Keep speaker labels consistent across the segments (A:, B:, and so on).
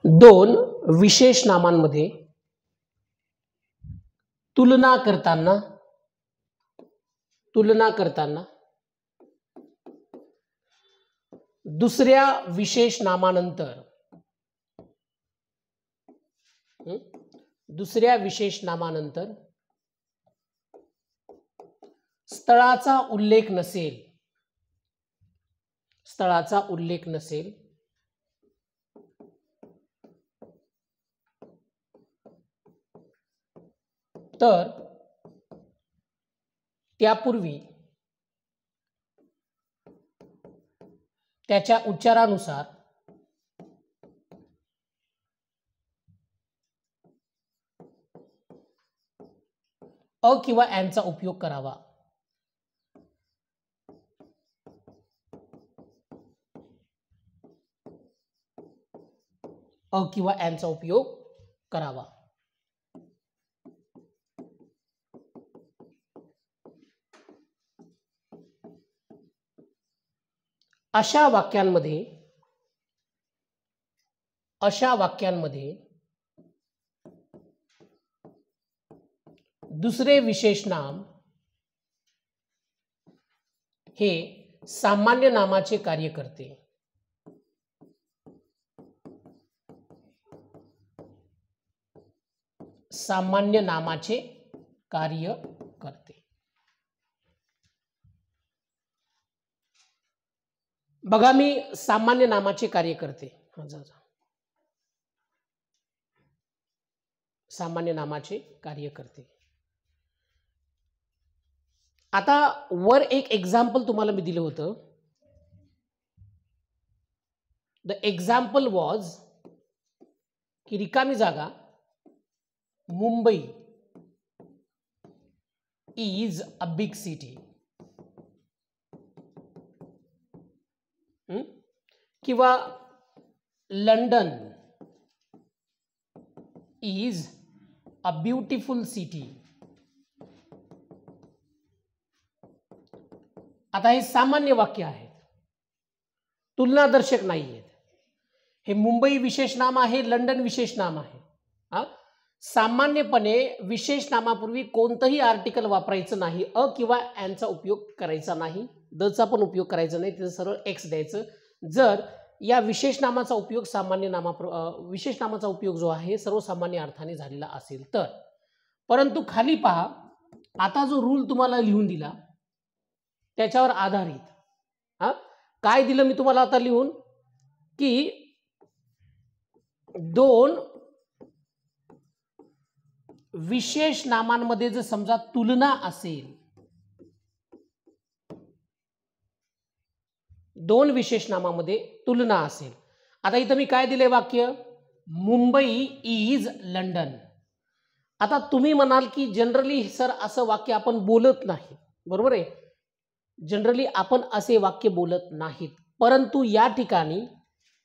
A: दोन विशेष नामांमध्ये तुलना करताना दुसऱ्या विशेष नामानंतर स्थळाचा उल्लेख नसेल तर त्यापूर्वी त्याच्या उच्चारानुसार अ किंवा ॲनचा उपयोग करावा. अ किंवा ॲनचा उपयोग करावा. अशा वाक्यांमध्ये दुसरे विशेष नाम हे सामान्य नामाचे कार्य करते. सामान्य नामाचे कार्य करते. बघा मी सामान्य नामाचे कार्य करते. सामान्य नामाचे कार्य करते. आता वर एक एक्झाम्पल तुम्हाला मी दिलं होतं. द एक्झाम्पल वॉज की रिकामी जागा Mumbai is a big city किंवा London is a beautiful city. आता हे सामान्य वाक्य आहेत, तुलनादर्शक नाही आहेत. हे मुंबई विशेष नाम आहे, लंडन विशेष नाम आहे. सामान्यपणे विशेष नामापूर्वी कोणतंही आर्टिकल वापरायचं नाही. अ किंवा ॲनचा उपयोग करायचा नाही, दचा पण उपयोग करायचा नाही, तिथं सरळ एक्स द्यायचं. जर या विशेष नामाचा उपयोग विशेष नामाचा उपयोग जो आहे सर्वसामान्य अर्थाने झालेला असेल तर. परंतु खाली पहा, आता जो रूल तुम्हाला लिहून दिला त्याच्यावर आधारित काय दिलं मी तुम्हाला आता लिहून, की दोन विशेष नामांमध्ये जर समजा तुलना असेल, दोन विशेष नामामध्ये तुलना असेल. आता इथं मी काय दिले वाक्य, मुंबई इज लंडन. आता तुम्ही म्हणाल की जनरली सर असं वाक्य आपण बोलत नाही, बरोबर आहे, जनरली आपण असे वाक्य बोलत नाहीत. परंतु या ठिकाणी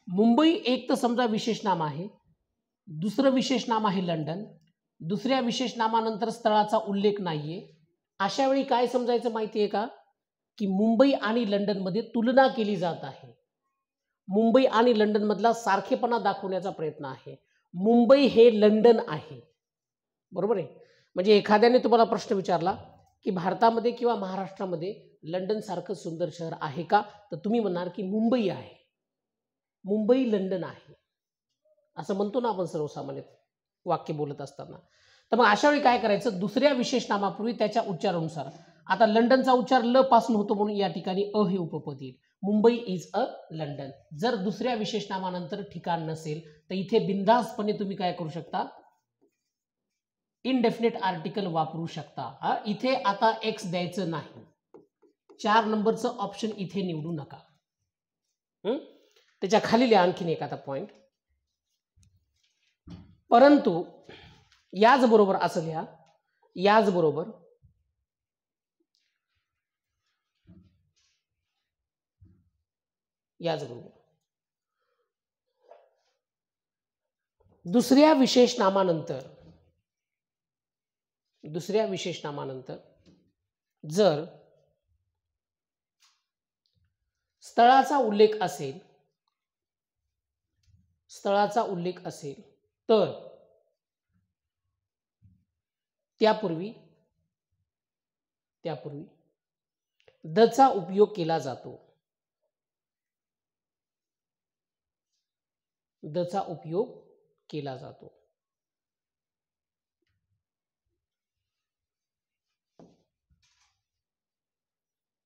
A: मुंबई एक तर समजा विशेष नाम आहे, दुसरं विशेष नाम आहे लंडन, दुसऱ्या विशेष नामानंतर स्थळाचा उल्लेख नाहीये. अशा वेळी काय समजायचं माहिती आहे का, की मुंबई आणि लंडन मध्ये तुलना केली जात आहे. मुंबई आणि लंडन मधला सारखेपणा दाखवण्याचा प्रयत्न आहे. मुंबई हे लंडन आहे, बरोबर आहे. म्हणजे एखाद्याने तुम्हाला प्रश्न विचारला की भारतामध्ये किंवा महाराष्ट्रामध्ये लंडन सारखं सुंदर शहर आहे का, तर तुम्ही म्हणणार की मुंबई आहे, मुंबई लंडन आहे असं म्हणतो ना आपण सर्वसामान्य वाक्य बोलत असताना. तर मग अशा वेळी काय करायचं, दुसऱ्या विशेष नामापूर्वी त्याच्या उच्चारानुसार, आता लंडनचा उच्चार ल पासून होतो म्हणून या ठिकाणी अ हे उपपद येईल. Mumbai is a London. जर दुसऱ्या विशेष नामानंतर ठिकाण नसेल तर इथे बिनधास्तपणे तुम्ही काय करू शकता, इनडेफिनेट आर्टिकल वापरू शकता. इथे आता एक्स द्यायचं नाही, 4 नंबरचं ऑप्शन इथे निवडू नका. त्याच्या खाली लिहा आणखीन एक आता पॉइंट. परंतु याचबरोबर असं लिहा, याचबरोबर दुसऱ्या विशेष नामानंतर जर स्थळाचा उल्लेख असेल, स्थळाचा उल्लेख असेल तर त्यापूर्वी दचा उपयोग केला जातो. दचा उपयोग केला जातो.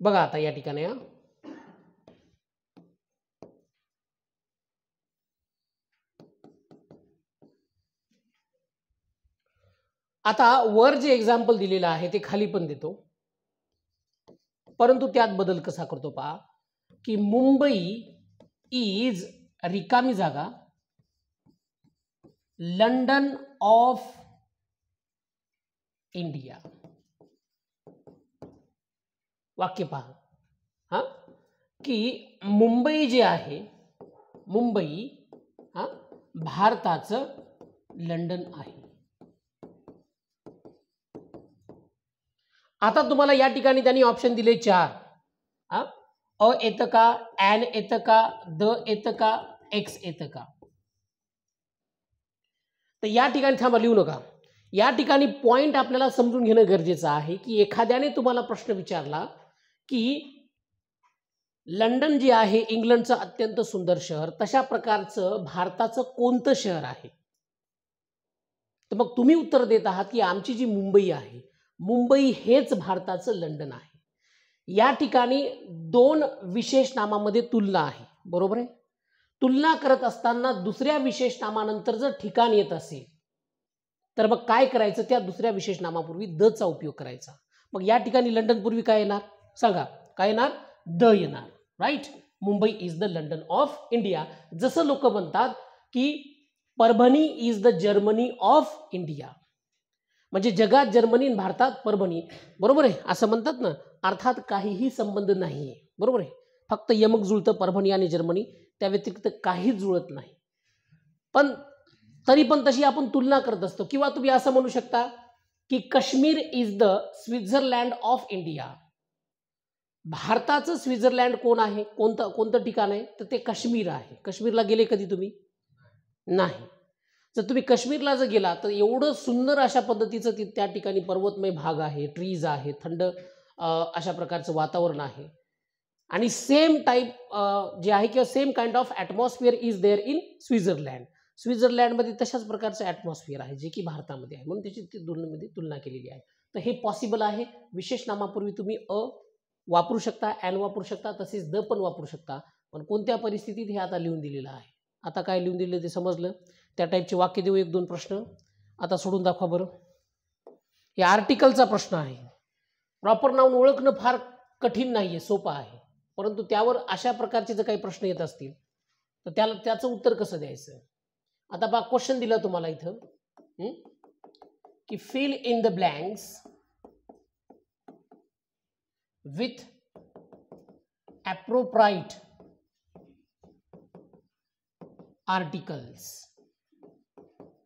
A: बघा आता या ठिकाणी आता वर जे एक्झाम्पल दिलेलं आहे ते खाली पण देतो, परंतु त्यात बदल कसा करतो पहा की मुंबई इज रिकामी जागा, लंडन ऑफ इंडिया. वाक्य पहा हा की मुंबई जे आहे, मुंबई हा भारताचं लंडन आहे. आता तुम्हाला या ठिकाणी त्यांनी ऑप्शन दिले 4. अ येतं का, ॲन येतं का, द येतं का, एक्स येतं का. तर या ठिकाणी थांबा, लिहू नका. या ठिकाणी पॉइंट आपल्याला समजून घेणं गरजेचं आहे की एखाद्याने तुम्हाला प्रश्न विचारला की लंडन जे आहे इंग्लंडचं अत्यंत सुंदर शहर, तशा प्रकारचं भारताचं कोणतं शहर आहे. तर मग तुम्ही उत्तर देत आहात की आमची जी मुंबई आहे, मुंबई हेच भारताचं लंडन आहे. या ठिकाणी 2 विशेष नामामध्ये तुलना आहे, बरोबर आहे. तुलना करत असताना दुसऱ्या विशेष नामानंतर जर ठिकाण येत असेल तर मग काय करायचं, त्या दुसऱ्या विशेष नामापूर्वी द चा उपयोग करायचा. मग या ठिकाणी लंडन पूर्वी काय येणार सांगा, काय येणार, द येणार. Right. Mumbai is the London of India. जसं लोक म्हणतात की Parbhani is the Germany of India, म्हणजे जगात जर्मनी आणि भारतात परभणी, बरोबर आहे असं म्हणतात ना. अर्थात काहीही संबंध नाहीये, बरोबर आहे. फक्त यमक जुळतं परभणी आणि जर्मनी, त्या व्यतिरिक्त काहीच जुळत नाही. पण तरी पण तशी आपण तुलना करत असतो. किंवा तुम्ही असं म्हणू शकता की Kashmir is the Switzerland of India. भारताचं स्वित्झर्लंड कोण आहे, कोणतं ठिकाण आहे, तर ते काश्मीर आहे. काश्मीरला गेले कधी तुम्ही, नाही. जर तुम्ही काश्मीरला जर गेला तर एवढं सुंदर अशा पद्धतीचं त्या ठिकाणी पर्वतमय भाग आहे, ट्रीज आहे, थंड अशा प्रकारचं वातावरण आहे. आणि सेम टाईप जे आहे किंवा same kind of atmosphere is there in Switzerland. स्वित्झर्लंडमध्ये तशाच प्रकारचं ॲटमॉस्फिअर आहे जे की भारतामध्ये आहे, म्हणून त्याची तुलनेमध्ये तुलना केलेली आहे. तर हे पॉसिबल आहे. विशेष नामापूर्वी तुम्ही अ वापरू शकता, ॲन वापरू शकता, तसेच द पण वापरू शकता. पण कोणत्या परिस्थितीत हे आता लिहून दिलेलं आहे. आता काय लिहून दिलं ते समजलं. त्या टाईपचे वाक्य देऊ 1-2 प्रश्न. आता सोडून दाखवा बरं. हे आर्टिकलचा प्रश्न आहे. प्रॉपर नाउन ओळखणं फार कठीण नाहीये, सोपं आहे. परंतु त्यावर अशा प्रकारचे जर काही प्रश्न येत असतील तर त्याचं उत्तर कसं द्यायचं. आता बघा क्वेश्चन दिला तुम्हाला इथं की fill in the blanks with appropriate articles,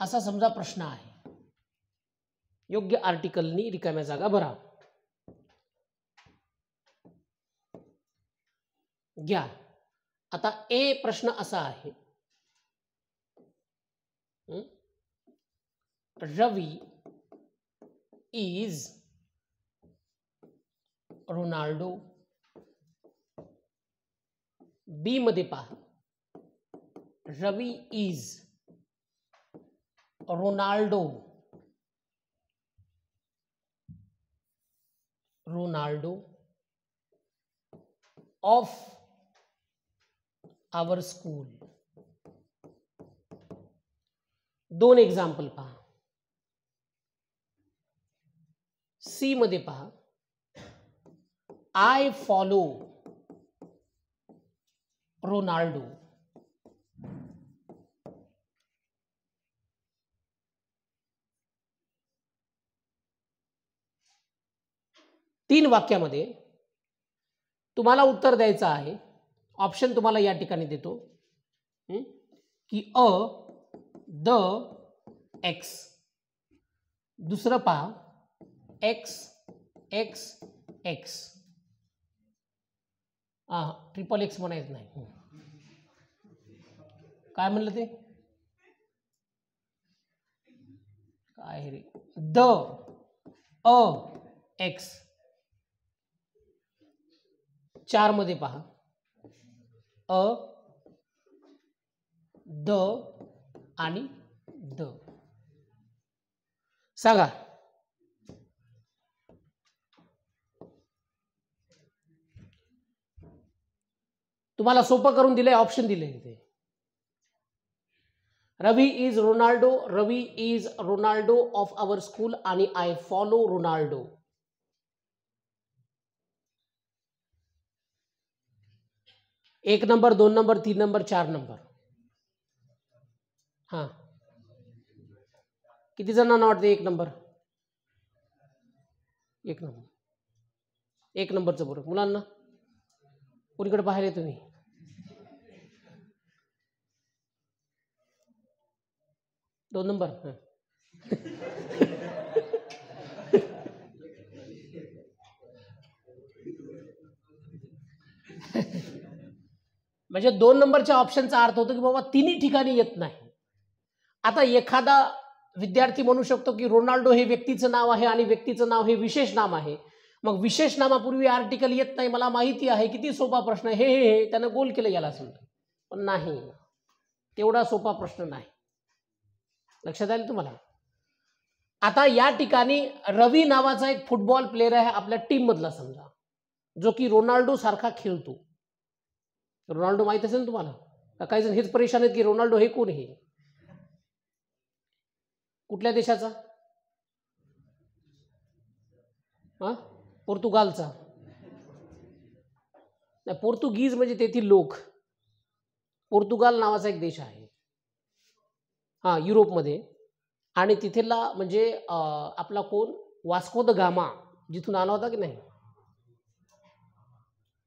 A: असा समजा प्रश्न आहे. योग्य आर्टिकलनी रिकाम्या जागा भरा. घ्या. आता ए प्रश्न असा आहे, रवी इज रोनाल्डो. बी मध्ये पहा, Ravi is Ronaldo of our school. 2 example पहा. सी मध्ये पहा, आय फॉलो रोनाल्डो. तीन वाक्यामध्ये तुम्हाला उत्तर द्यायचं आहे. ऑप्शन तुम्हाला या ठिकाणी देतो की अ द एक्स. दुसरं पहा, x x x. Triple x म्हणायचं नाही. काय म्हणलं ते, काय रे, द अ एक्स, 4 मध्ये पहा, अ द आणि द. सांगा. तुम्हाला सोपं करून दिलंय, ऑप्शन दिले इथे. Ravi is Ronaldo of our school आणि आय फॉलो रोनाल्डो. एक नंबर, 2 नंबर, 3 नंबर, 4 नंबर. हा, किती जणांना वाटते एक नंबर? एक नंबर, एक नंबरचं बरोबर. मुलांना कोणीकडे पाहिले तुम्ही? दोन नंबर. म्हणजे 2 नंबरच्या ऑप्शनचा अर्थ होतो की बाबा तिन्ही ठिकाणी येत नाही. आता एखादा विद्यार्थी म्हणू शकतो की रोनाल्डो हे व्यक्तीचं नाव आहे आणि व्यक्तीचं नाव हे विशेष नाम आहे. मग विशेष नामापूर्वी आर्टिकल येत नाही, मला माहिती आहे. किती सोपा प्रश्न आहे. हे त्यानं गोल केलं याला समजा, पण नाही, तेवढा सोपा प्रश्न नाही. लक्षात आलं तुम्हाला? आता या ठिकाणी रवी नावाचा एक फुटबॉल प्लेअर आहे आपल्या टीम मधला समजा, जो की रोनाल्डो सारखा खेळतो. रोनाल्डो माहित असेल ना तुम्हाला? काही जण हेच परेशान आहेत की रोनाल्डो हे कोण आहे, कुठल्या देशाचा? हा, पोर्तुगालचा. नाही, पोर्तुगीज म्हणजे तेथील लोक. पोर्तुगाल नावाचा एक देश आहे, हा, युरोपमध्ये. आणि तिथेला म्हणजे आपला कोण, वास्को द गामा जिथून आला होता की नाही,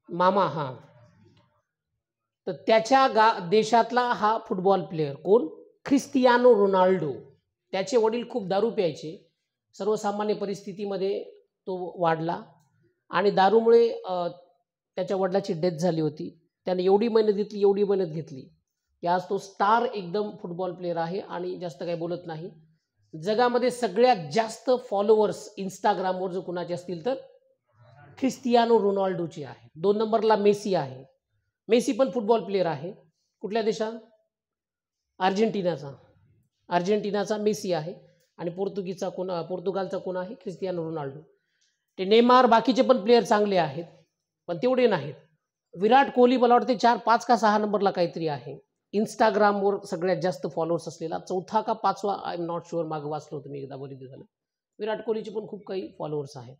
A: मामा. हा, तर त्याच्या देशातला हा फुटबॉल प्लेअर कोण, ख्रिस्तियानो रोनाल्डो. त्याचे वडील खूप दारू प्यायचे. सर्वसामान्य परिस्थितीमध्ये तो वाढला आणि दारूमुळे त्याच्या वडिलाची डेथ झाली होती. त्याने एवढी मेहनत घेतली की आज तो स्टार एकदम फुटबॉल प्लेअर आहे आणि जास्त काही बोलत नाही. जगामध्ये सगळ्यात जास्त फॉलोअर्स इंस्टाग्रामवर जर कुणाचे असतील तर ख्रिस्तियानो रोनाल्डोची आहे. 2 नंबरला मेसी आहे. मेसी पण फुटबॉल प्लेअर आहे. कुठल्या देशात? अर्जेंटिनाचा मेसी आहे. आणि पोर्तुगालचा कोण आहे? Cristiano Ronaldo. ते नेमार, बाकीचे पण प्लेअर चांगले आहेत पण तेवढे नाहीत. विराट कोहली मला वाटते 4, 5 का 6 नंबरला काहीतरी आहे. इंस्टाग्रामवर सगळ्यात जास्त फॉलोअर्स असलेला 4था का 5वा, आय एम नॉट शुअर, मागं वाचलं होतं मी एकदा बरेच दिवस झालं. विराट कोहलीचे पण खूप काही फॉलोअर्स आहेत.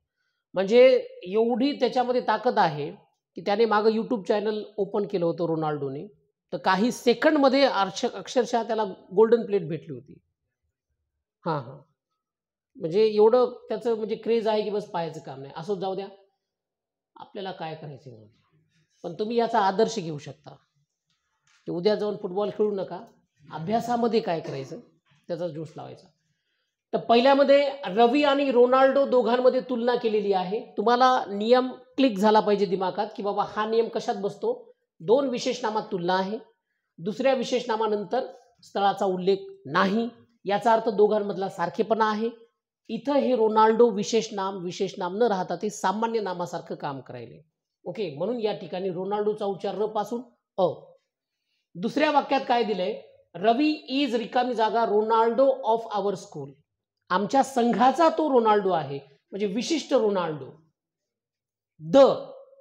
A: म्हणजे एवढी त्याच्यामध्ये ताकद आहे की त्याने मागं यूट्यूब चॅनल ओपन केलं होतं रोनाल्डोने. तर काही सेकंडमध्ये अक्षरशः त्याला गोल्डन प्लेट भेटली होती. हां हां, म्हणजे एवढं त्याचं म्हणजे क्रेज आहे की बस पाहायचं काम नाही. असं जाऊ द्या, आपल्याला काय करायचं, पण तुम्ही याचा आदर्श घेऊ शकता की उद्या जाऊन फुटबॉल खेळू नका, अभ्यासामध्ये काय करायचं त्याचा जोश लावायचा. तर पहिल्यामध्ये रवी आणि रोनाल्डो दोघांमध्ये तुलना केलेली आहे. तुम्हाला नियम क्लिक झाला पाहिजे दिमागात की बाबा हा नियम कशात बसतो. 2 विशेष नामात तुलना आहे, दुसऱ्या विशेष नामानंतर स्थळाचा उल्लेख नाही, याचा अर्थ दोघांमधला सारखेपणा आहे. इथं हे रोनाल्डो विशेष नाम न राहता ते सामान्य नामासारखं काम करायले. ओके, म्हणून या ठिकाणी रोनाल्डोचा उच्चार र पासून अ. दुसऱ्या वाक्यात काय दिलंय, रवी इज रिकामी जागा रोनाल्डो ऑफ आवर स्कूल. आमच्या संघाचा तो रोनाल्डो आहे, म्हणजे विशिष्ट Ronaldo. The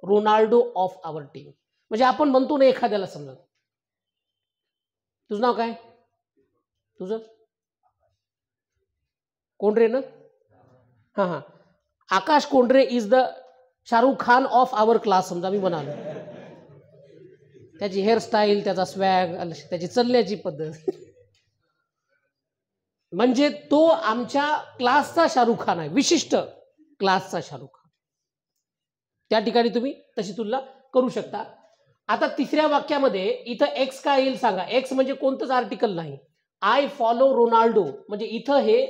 A: Ronaldo of our team, म्हणजे आपण म्हणतो ना एखाद्याला, समजा तुझं नाव काय, तुझं कोंडरे ना, हां हां, Akash Kondre is the Shahrukh Khan of our class समजा मी म्हणालो. त्याची हेअरस्टाईल, त्याचा स्वॅग, त्याची चालण्याची पद्धत, म्हणजे तो आमच्या क्लासचा शाहरुख खान आहे, विशिष्ट क्लासचा शाहरुख खान. त्या ठिकाणी तुम्ही तशी तुलना करू शकता. आता तिसऱ्या वाक्यामध्ये इथं एक्स काय येईल सांगा. एक्स म्हणजे कोणतंच आर्टिकल नाही. आय फॉलो रोनाल्डो म्हणजे इथं हे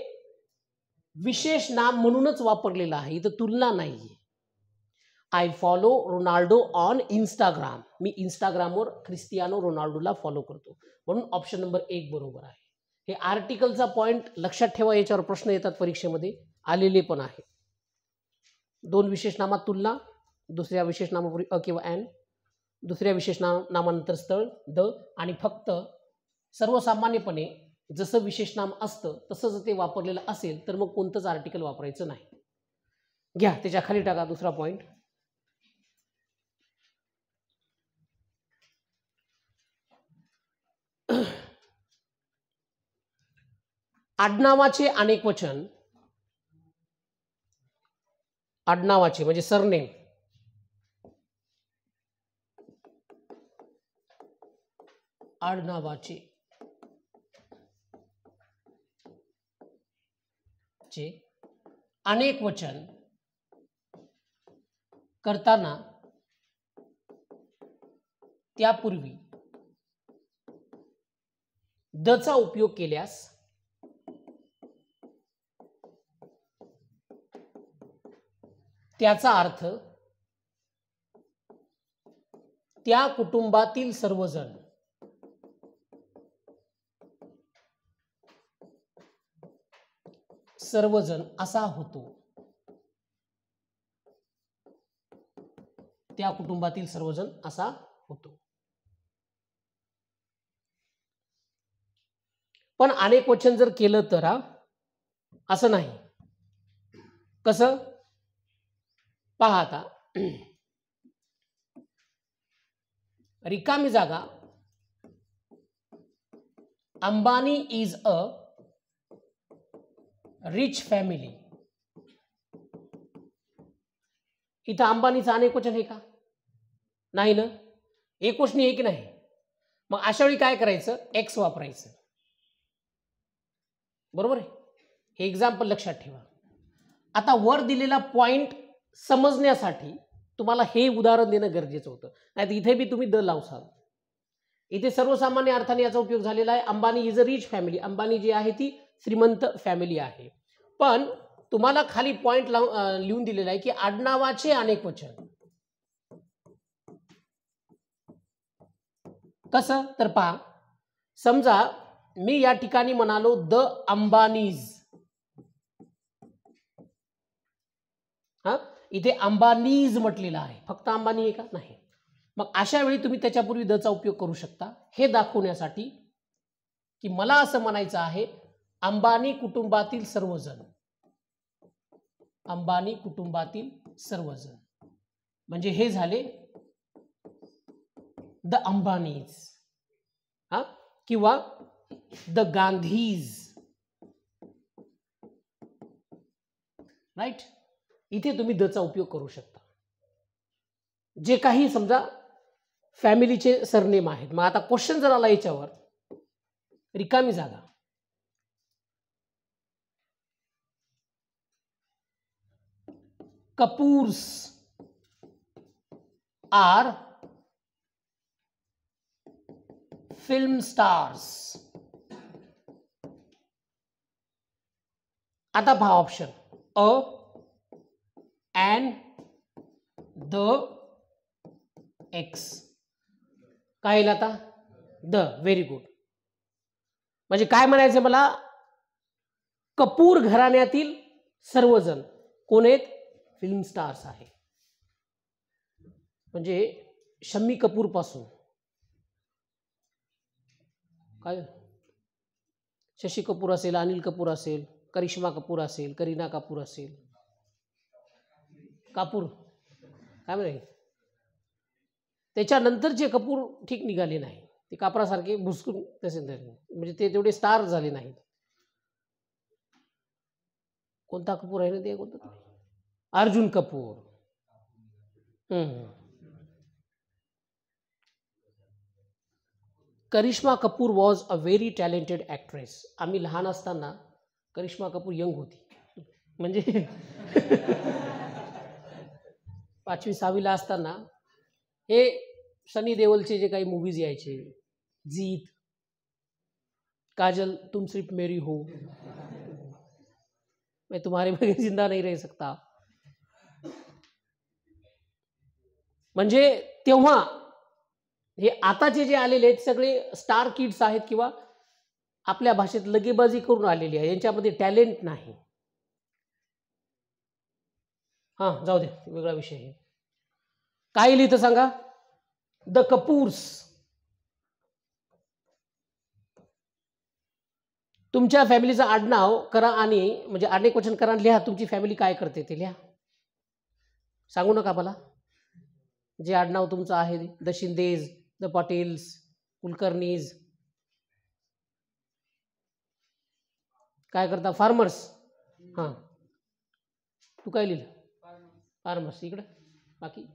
A: विशेष नाम म्हणूनच वापरलेलं आहे, इथं तुलना नाहीये. I follow Ronaldo on Instagram, मी इंस्टाग्रामवर ख्रिस्तियानो रोनाल्डोला फॉलो करतो, म्हणून ऑप्शन नंबर 1 बरोबर आहे. हे आर्टिकलचा पॉइंट लक्षात ठेवा, याच्यावर प्रश्न येतात परीक्षेमध्ये, आलेले पण आहे. 2 विशेषनामात तुलना, दुसऱ्या विशेषनामापूर्वी अ किंवा ॲन, दुसऱ्या विशेषनामानंतर स्थळ द, आणि फक्त सर्वसामान्यपणे जसं विशेषनाम असतं तसं जर ते वापरलेलं असेल तर मग कोणतंच आर्टिकल वापरायचं नाही. घ्या त्याच्या खाली टाका दुसरा पॉइंट. आडनावाचे अनेक वचन, आडनावाचे म्हणजे सरनेम, आडनावाचे अनेक वचन करताना त्यापूर्वी दचा उपयोग केल्यास त्याचा अर्थ त्या कुटुंबातील सर्वजण असा होतो. त्या कुटुंबातील सर्वजण असा होतो. पण अनेक वचन जर केलं तर असं नाही. कसं पहा आता, रिकामी जागा, Ambani is a rich family. इथं अंबानीचं अनेक वचन आहे का? नाही ना, एक वचनी आहे की नाही. मग अशा वेळी काय करायचं, एक्स वापरायचं. बरोबर आहे. हे एक्झाम्पल लक्षात ठेवा. आता वर दिलेला पॉइंट समजण्यासाठी तुम्हाला हे उदाहरण देणं गरजेचं होतं, नाही तर इथे बी तुम्ही द लावसाल. इथे सर्वसामान्य अर्थाने याचा उपयोग झालेला आहे. Ambani is a rich family, Ambani जी आहे ती श्रीमंत फॅमिली आहे. पण तुम्हाला खाली पॉइंट लिहून दिलेला आहे की आडनावाचे अनेक वचन. कसं तर पहा, समजा मी या ठिकाणी म्हणालो द अंबानीज, इथे अंबानीज म्हटलेला आहे, फक्त अंबानी आहे का? नाही. मग अशा वेळी तुम्ही त्याच्यापूर्वी दचा उपयोग करू शकता, हे दाखवण्यासाठी की मला असं म्हणायचं आहे अंबानी कुटुंबातील सर्वजण, अंबानी कुटुंबातील सर्वजण, म्हणजे हे झाले द अंबानीज किंवा द गांधीज. राईट. इथे तुम्ही दचा उपयोग करू शकता. जे काही समजा फॅमिलीचे सरनेम आहेत. मग आता क्वेश्चन जर आला याच्यावर, रिकामी जागा, कपूर्स आर फिल्म स्टार्स. आता पहा option a and the X. काय येईल आता? द. Very good. म्हणजे काय म्हणायचं मला, कपूर घराण्यातील सर्वजण कोण आहेत? फिल्म स्टार्स आहे. म्हणजे शम्मी कपूर पासून काय, शशी कपूर असेल, अनिल कपूर असेल, करिश्मा कपूर असेल, करीना कपूर असेल, कापूर काय म्हणे, त्याच्यानंतर जे कपूर ठीक निघाले नाही, ते कापरासारखे भुसकून तसे म्हणजे ते तेवढे स्टार झाले नाहीत. कोणता कपूर आहे ना ते, कोणता, Arjun Kapoor. Karisma Kapoor was a very talented actress. आम्ही लहान असताना करिश्मा कपूर यंग होती, म्हणजे 5वी 6वीला असताना हे सनी देओलचे जे काही मूवीज यायचे, जीत, काजल तुम सिर्फ मेरी हो, मैं तुम्हारे बगैर जिंदा नहीं रह सकता, म्हणजे तेव्हा हे आताचे जे आलेले आहेत सगळे स्टार किड्स आहेत किंवा आपल्या भाषेत लगेबाजी करून आलेली आहे, यांच्यामध्ये टॅलेंट नाही. हां जाऊ दे, वेगळा विषय आहे. काय लिहितं सांगा? द कपूर्स. तुमच्या फॅमिलीचं आडनाव करा आणि म्हणजे अनेक वचन करा, लिहा तुमची फॅमिली काय करते ते लिहा. सांगू नका मला जे आडनाव तुमचं आहे, द शिंदेज, द पाटील्स, कुलकर्णीज. काय करता? फार्मर्स. हां तू काय लिहिलं? फार्मर्स. इकडे बाकी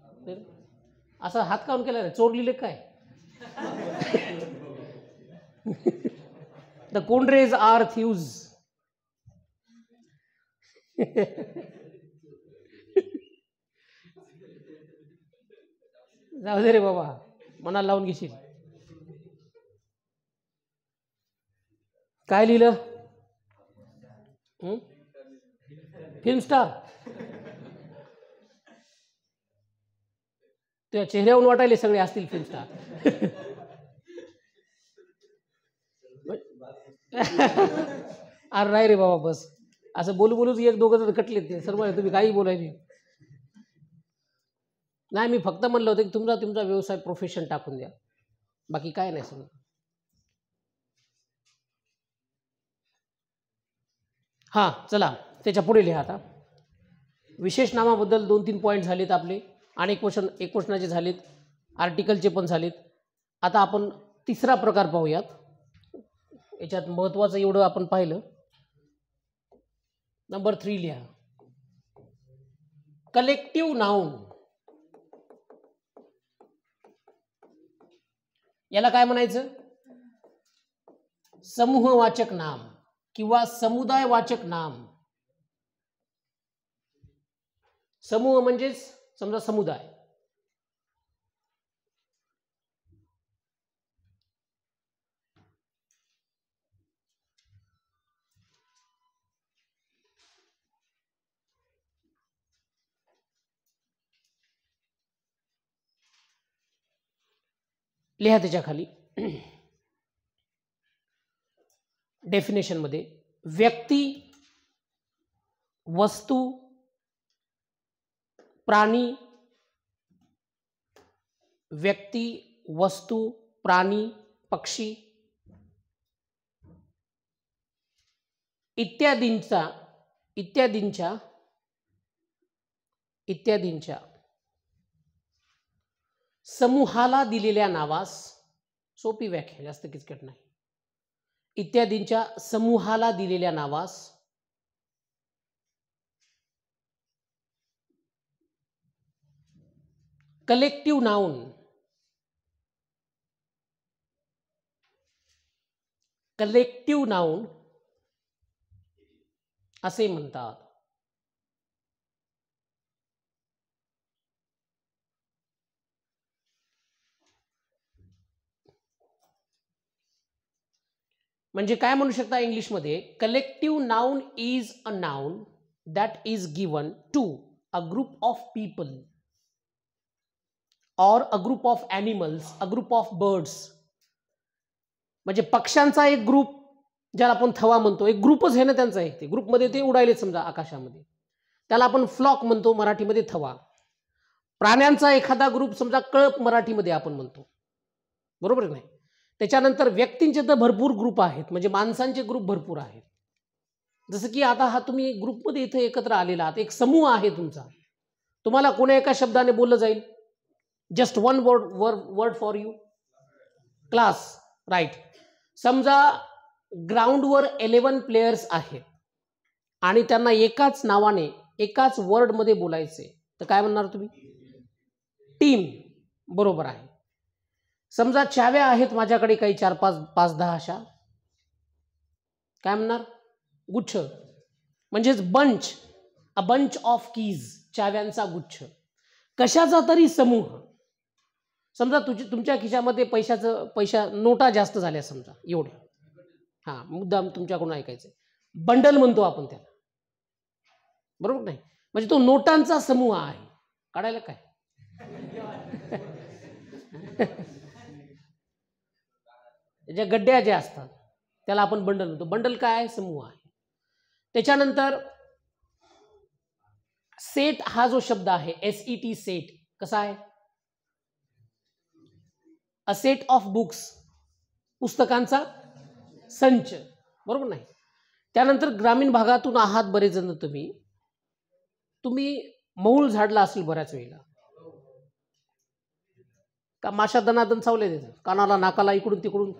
A: असा हात काऊन केला रे? चोर लिहिले काय? द कोंड्रेज आर थ्यूज. जाऊ दे रे बाबा, मनाला लावून घेशील. काय लिहिलं? Film star. त्या चेहऱ्यावरून वाटायले सगळे असतील फिल्म स्टार. अरे नाही रे बाबा, बस असं बोलू बोलूच एक दोघं जर कटले ते सर्व. तुम्ही काही बोलायचे नाही. मी फक्त म्हणलं होतं की तुमचा व्यवसाय प्रोफेशन टाकून द्या, बाकी काय नाही सगळं. हां चला त्याच्या पुढे लिहा. आता विशेष नामाबद्दल 2-3 पॉईंट झालेत आपले, अनेक वचन एक वचनाचे झालेत, आर्टिकलचे पण झालेत. आता आपण तिसरा प्रकार पाहूयात. याच्यात महत्त्वाचं एवढं आपण पाहिलं. नंबर 3 लिहा. Collective noun. याला काय म्हणायचं? समूहवाचक नाम किंवा समुदायवाचक नाम. समूह म्हणजेच समजा समुदाय. लिहा त्याच्या खाली डेफिनेशन मध्ये व्यक्ती, वस्तू, प्राणी. व्यक्ती, वस्तू, प्राणी, पक्षी इत्यादींच्या समूहाला दिलेल्या नावास. सोपी व्याख्या, जास्त किचकट नाही. इत्यादींच्या समूहाला दिलेल्या नावास कलेक्टिव्ह नाउन. कलेक्टिव्ह नाउन असे म्हणतात. म्हणजे काय म्हणू शकता इंग्लिशमध्ये? Collective noun is a noun that is given to a group of people or a group of animals, a group of birds. म्हणजे पक्ष्यांचा एक ग्रुप, ज्याला आपण थवा म्हणतो, एक ग्रुपच आहे ना त्यांचा. एक ते ग्रुपमध्ये ते उडायले समजा आकाशामध्ये, त्याला आपण फ्लॉक म्हणतो मराठीमध्ये, थवा. प्राण्यांचा एखादा ग्रुप समजा कळप मराठीमध्ये आपण म्हणतो, बरोबर नाही? त्याच्यानंतर व्यक्तींचे तर भरपूर ग्रुप आहेत, म्हणजे माणसांचे ग्रुप भरपूर आहेत. जसं की आता हा तुम्ही ग्रुपमध्ये इथे एकत्र आलेला आहात, एक समूह आहे तुमचा. तुम्हाला कोण्या एका शब्दाने बोललं जाईल? Just one word for you. Class. Right. समजा ग्राउंडवर 11 प्लेयर्स आहेत आणि त्यांना एकाच नावाने एकाच वर्डमध्ये बोलायचे, तर काय म्हणणार तुम्ही? टीम. बरोबर आहे. समजा चाव्या आहेत माझ्याकडे काही 4-5-10 अशा, काय म्हणणार? गुच्छ. म्हणजेच bunch, a bunch of keys, चाव्यांचा गुच्छ. कशाचा तरी समूह. समजा तुमच्या खिशामध्ये पैशा नोटा जास्त झाल्या समजा, एवढ्या. हां, मुद्दाम तुमच्याकडून ऐकायचं. बंडल म्हणतो आपण त्याला, बरोबर नाही? म्हणजे तो नोटांचा समूह आहे. काढायला काय? ज्या गड्ड्या ज्या असतात त्याला आपण बंडल म्हणतो. बंडल काय आहे? समूह आहे. त्याच्यानंतर सेट हा जो शब्द आहे SET सेट कसा आहे? अ सेट ऑफ बुक्स, पुस्तकांचा संच, बरोबर नाही? त्यानंतर ग्रामीण भागातून आहात बरेच जण, तुम्ही मऊळ झाडला असेल बऱ्याच वेळेला का माशा दनादन चावले देतात कानाला नाकाला इकडून तिकडून.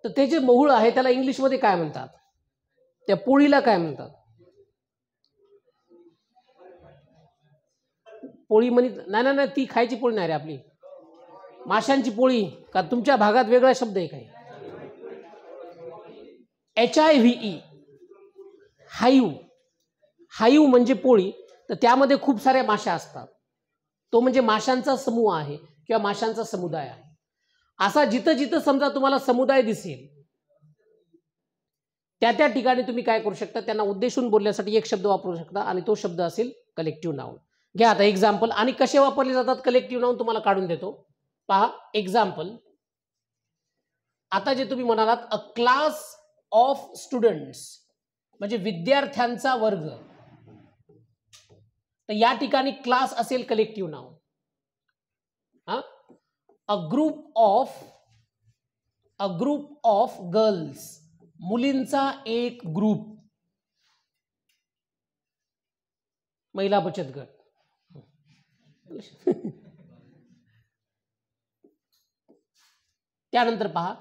A: तर ते जे मऊळ आहे त्याला इंग्लिशमध्ये काय म्हणतात? त्या पोळीला काय म्हणतात? पोळी म्हणत नाही नाही, ती खायची पोळी नाही रे आपली, माशांची पोळी. का तुमच्या भागात वेगळा शब्द आहे काय? HIV hive. हाईव म्हणजे पोळी. तर त्यामध्ये खूप साऱ्या माशा असतात. तो म्हणजे माशांचा समूह आहे किंवा माशांचा समुदाय आहे. असा जिथं जिथं समजा तुम्हाला समुदाय दिसेल त्या ठिकाणी तुम्ही काय करू शकता? त्यांना उद्देशून बोलण्यासाठी एक शब्द वापरू शकता आणि तो शब्द असेल कलेक्टिव्ह नाउन. घ्या आता एक्झाम्पल. आणि कसे वापरले जातात कलेक्टिव्ह नाउन तुम्हाला काढून देतो. पहा एक्झाम्पल. आता जे तुम्ही म्हणालात अ क्लास ऑफ स्टुडंट्स म्हणजे विद्यार्थ्यांचा वर्ग, तर या ठिकाणी क्लास असेल collective noun. A group of girls, मुलींचा एक ग्रुप, महिला बचत गट. त्यानंतर पहा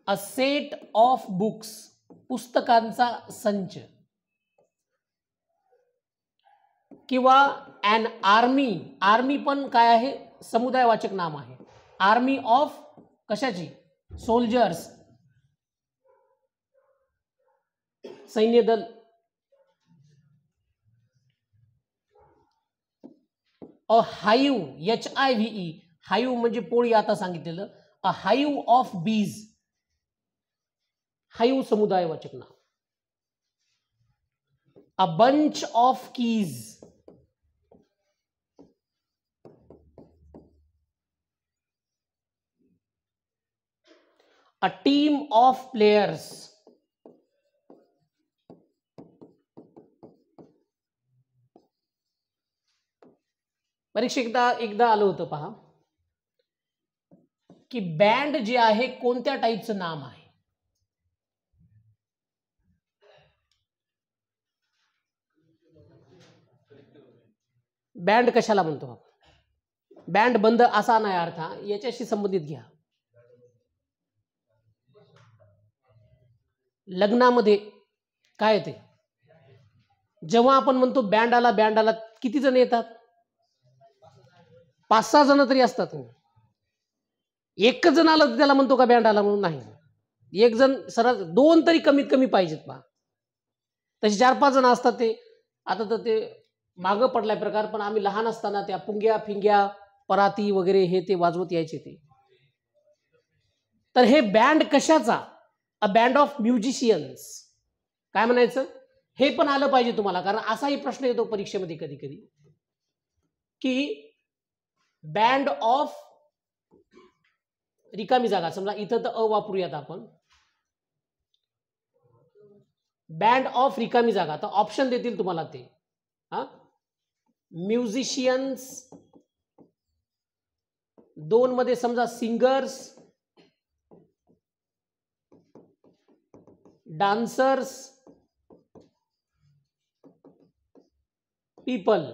A: अ सेट ऑफ बुक्स, पुस्तकांचा संच. किंवा अन आर्मी, आर्मी पण काय आहे? समुदायवाचक नाम आहे. आर्मी ऑफ कशाची? सोल्जर्स, सैन्य दल. अ हाईव, HIVE, हाईव म्हणजे पोळी आता सांगितलेलं. अ हाईव ऑफ बीज, हाईव समुदायवाचक नाम. अ bunch of keys, a team of players, परीक्षा एकदा आलं होतं पहा की बँड जे आहे कोणत्या टाईपचं नाम आहे? बँड कशाला म्हणतो आपण? बँड बंद असा नाही अर्थ, याच्याशी संबंधित घ्या. लग्नामध्ये काय येते? जेव्हा आपण म्हणतो बँड आला, किती जण येतात? 5-6 जण तरी असतात. एकच जण आलं तर त्याला म्हणतो का बँड आला म्हणून? नाही. एक जण सरळ 2 तरी कमीत कमी पाहिजेत पहा. तसे 4-5 जण असतात. ते आता तर ते मागं पडलाय प्रकार, पण आम्ही लहान असताना त्या पुंग्या फिंग्या पराती वगैरे हे ते वाजवत यायचे ते. तर हे बँड कशाचा? अ बँड ऑफ म्युझिशियन्स. काय म्हणायचं? हे पण आलं पाहिजे तुम्हाला, कारण असाही प्रश्न येतो परीक्षेमध्ये कधी कधी की बँड ऑफ रिकामी जागा. समजा इथं तर अ वापरूयात आपण, बँड ऑफ रिकामी जागा. तर ऑप्शन देतील तुम्हाला ते. म्युझिशियन्स, 2 मध्ये समजा सिंगर्स, डान्सर्स, पीपल.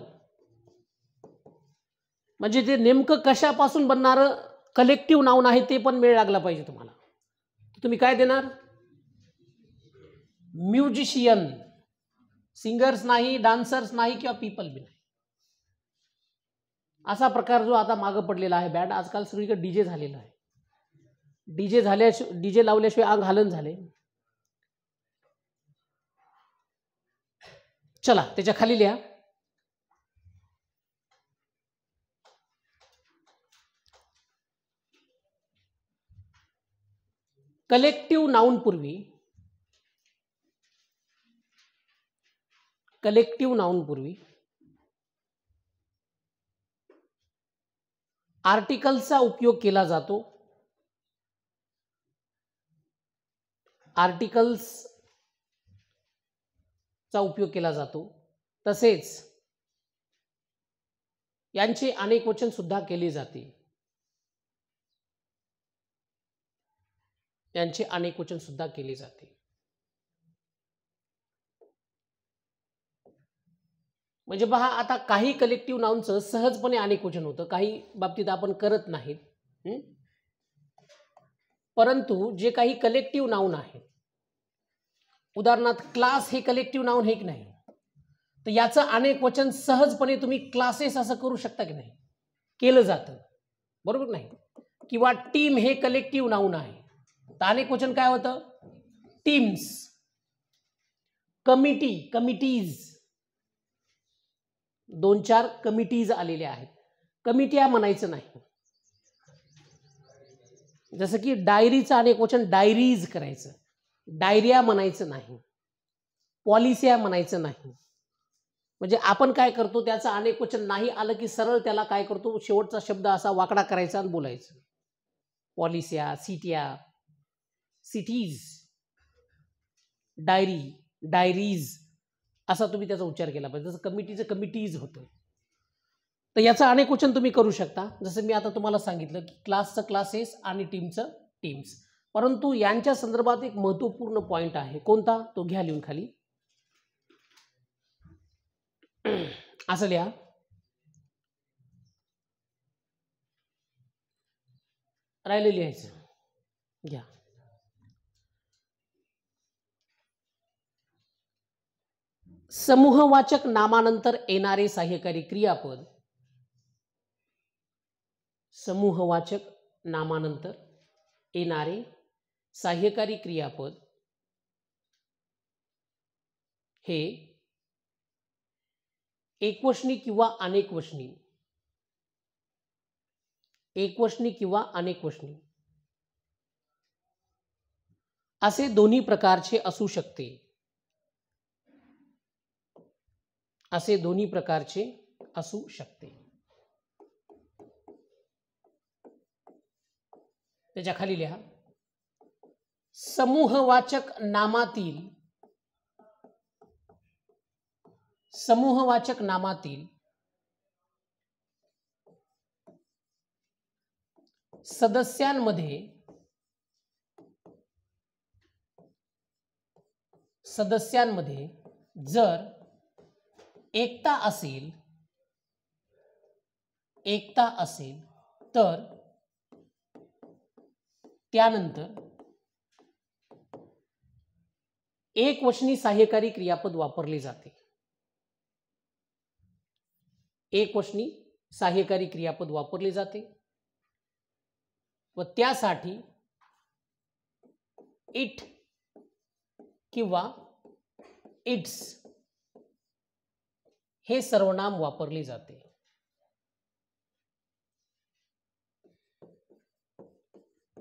A: म्हणजे ते नेमकं कशापासून बनणारं कलेक्टिव्ह नाउन आहे ते पण मेळ लागला पाहिजे तुम्हाला. तुम्ही काय देणार? म्युझिशियन, सिंगर्स नाही, डान्सर्स नाही किंवा पीपल बी नाही. असा प्रकार जो आता मागं पडलेला आहे बँड. आजकाल सगळीकडे डीजे झालेला आहे. डीजे लावल्याशिवाय अंग हालन झाले. चला त्याच्या खाली लिहा कलेक्टिव्ह नाउन पूर्वी आर्टिकलचा उपयोग केला जातो आर्टिकल्स चा उपयोग केला जातो. तसेच यांचे अनेक वचन सुद्धा केले जाते. यांचे अनेक वचन सुद्धा केले जाते. म्हणजे पहा, आता काही कलेक्टिव्ह नाउनचं सहजपणे अनेक वचन होतं, काही बाबतीत आपण करत नाहीत. परंतु जे काही कलेक्टिव्ह नाउन आहेत, उदाहरणार्थ क्लास हे कलेक्टिव्ह नाउन आहे की नाही, तर याचं अनेक वचन सहजपणे तुम्ही क्लासेस असं करू शकता की नाही, केलं जातं, बरोबर नाही. किंवा टीम हे कलेक्टिव्ह नाउन आहे, तर अनेक वचन काय होतं, टीम्स. कमिटी, कमिटीज, 2-4 कमिटीज आलेल्या आहेत. कमिट्या म्हणायचं नाही. जसं की डायरीचं अनेक वचन डायरीज करायचं, डायरिया म्हणायचं नाही, पॉलिसिया म्हणायचं नाही. म्हणजे आपण काय करतो, त्याचं अनेक वचन नाही आलं की सरळ त्याला काय करतो, शेवटचा शब्द असा वाकडा करायचा आणि बोलायचं. पॉलिसिया, सिटिया, सिटीज, डायरी, डायरीज असा तुम्ही त्याचा उच्चार केला पाहिजे. जसं कमिटीचं कमिटीज होतं. तर याचं अनेक वचन तुम्ही करू शकता. जसं मी आता तुम्हाला सांगितलं की क्लासचं क्लासेस आणि टीमचं टीम्स. परंतु यांच्या संदर्भात एक महत्त्वपूर्ण पॉइंट आहे. कोणता, तो घ्या लिहून खाली. असं लिहा, राहिलं लिहायचं, घ्या. समूहवाचक नामानंतर येणारे सहाय्यकारी क्रियापद, समूहवाचक नामानंतर येणारे सहाय्यकारी क्रियापद हे एकवचनी किंवा अनेकवचनी, एकवचनी किंवा अनेकवचनी असे दोन्ही प्रकारचे असू शकते. असे दोन्ही प्रकारचे असू शकते. त्याच्या खाली लिहा, समूहवाचक नामातील, समूहवाचक नामातील सदस्यांमध्ये, सदस्यांमध्ये जर एकता असेल, एकता असेल तर त्यानंतर एकवचनी सहाय्यकारी क्रियापद वापरले जाते. एकवचनी सहाय्यकारी क्रियापद वापरले जाते व त्यासाठी इट किंवा इट्स हे सर्वनाम वापरले जाते.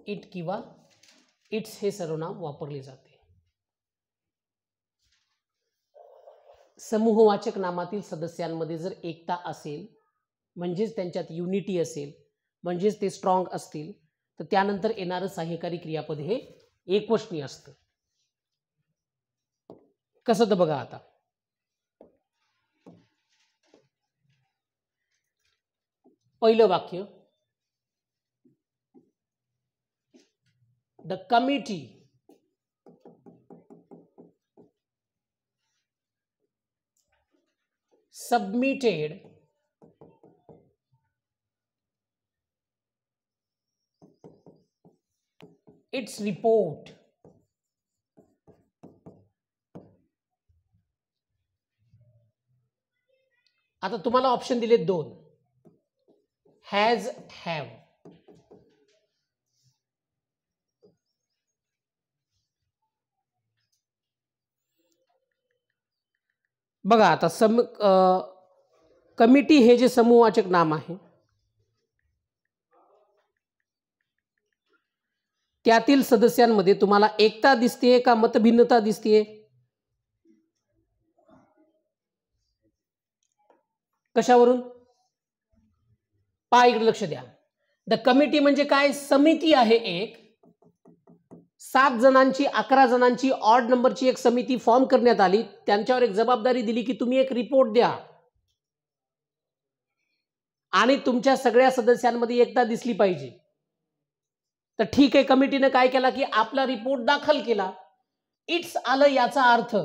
A: इट किंवा इट्स हे सर्वनाम वापरले जाते. समूहवाचक नामातील सदस्यांमध्ये जर एकता असेल, म्हणजेच त्यांच्यात युनिटी असेल, म्हणजेच ते स्ट्रॉंग असतील, तर त्यानंतर येणारं सहाय्यकारी क्रियापद हे एकवचनी असतं. कसं तर बघा आता, पहिलं वाक्य, the committee submitted its report. आता तुम्हाला ऑप्शन दिले 2, हॅज, हॅव. बघा आता कमिटी हे जे समूहवाचक नाम आहे, त्यातील सदस्यांमध्ये तुम्हाला एकता दिसते का मतभिन्नता दिसते? कशावरून? पहा, इकडे लक्ष द्या. द कमिटी म्हणजे काय? समिती आहे एक. 7 जणांची 11 जणांची ऑड नंबरची एक समिती फॉर्म करण्यात आली. त्यांच्यावर एक जबाबदारी दिली की तुम्ही एक रिपोर्ट द्या आणि तुमच्या सगळ्या सदस्यांमध्ये एकता दिसली पाहिजे. तर ठीक आहे, कमिटीने काय केला की आपला रिपोर्ट दाखल केला. इट्स आलं याचा अर्थ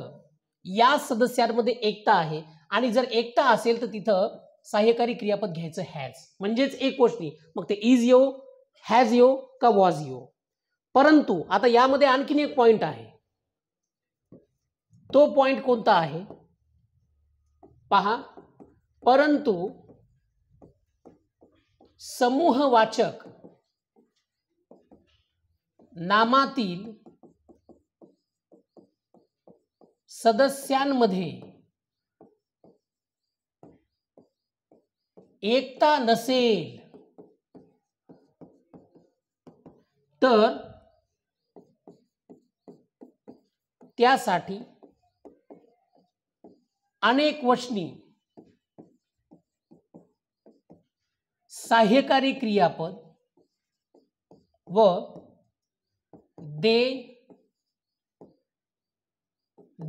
A: या सदस्यांमध्ये एकता आहे आणि जर एकता असेल तर तिथं सहाय्यकारी क्रियापद घ्यायचं हॅज. म्हणजेच एक गोष्टी, मग ते इज येऊ, हॅज येऊ का वॉज येऊ. परंतु आता यामध्ये आणखीन एक पॉइंट आहे. तो पॉइंट कोणता आहे पहा. परंतु समूहवाचक नामातील सदस्यांमध्ये एकता नसेल तर त्यासाठी अनेक वचनी सहाय्यकारी क्रियापद व दे,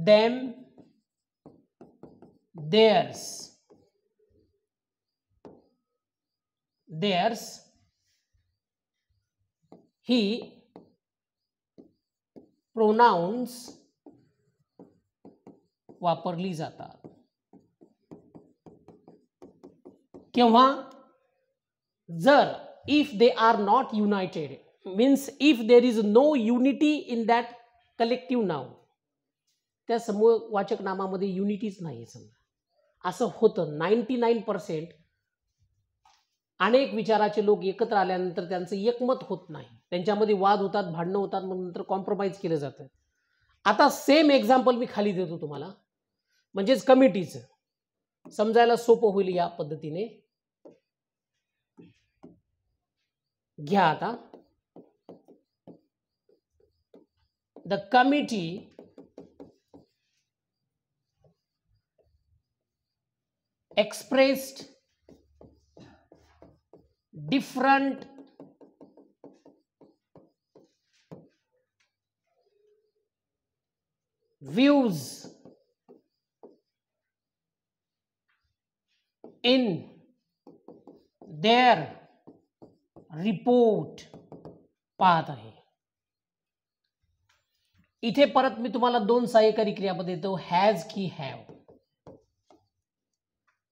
A: them, theirs ही प्रोनाउन्स वापरली जातात. केव्हा? जर if they are not united, means if there is no unity in that collective noun. त्या समूहवाचक नामामध्ये युनिटीच नाही. समजा असं होतं. 99% अनेक विचाराचे लोक एकत्र आल्यानंतर त्यांचं एकमत होत नाही, त्यांच्यामध्ये वाद होतात, भांडणं होतात, मग नंतर कॉम्प्रोमाइज केलं जातं. आता सेम एक्झाम्पल मी खाली देतो तुम्हाला, म्हणजेच कमिटीचं समजायला सोपं होईल. या पद्धतीने घ्या. आता the committee expressed different views in their report. पाहत आहे इथे परत मी तुम्हाला दोन सहाय्यकारी क्रियापद देतो, हॅज की हॅव.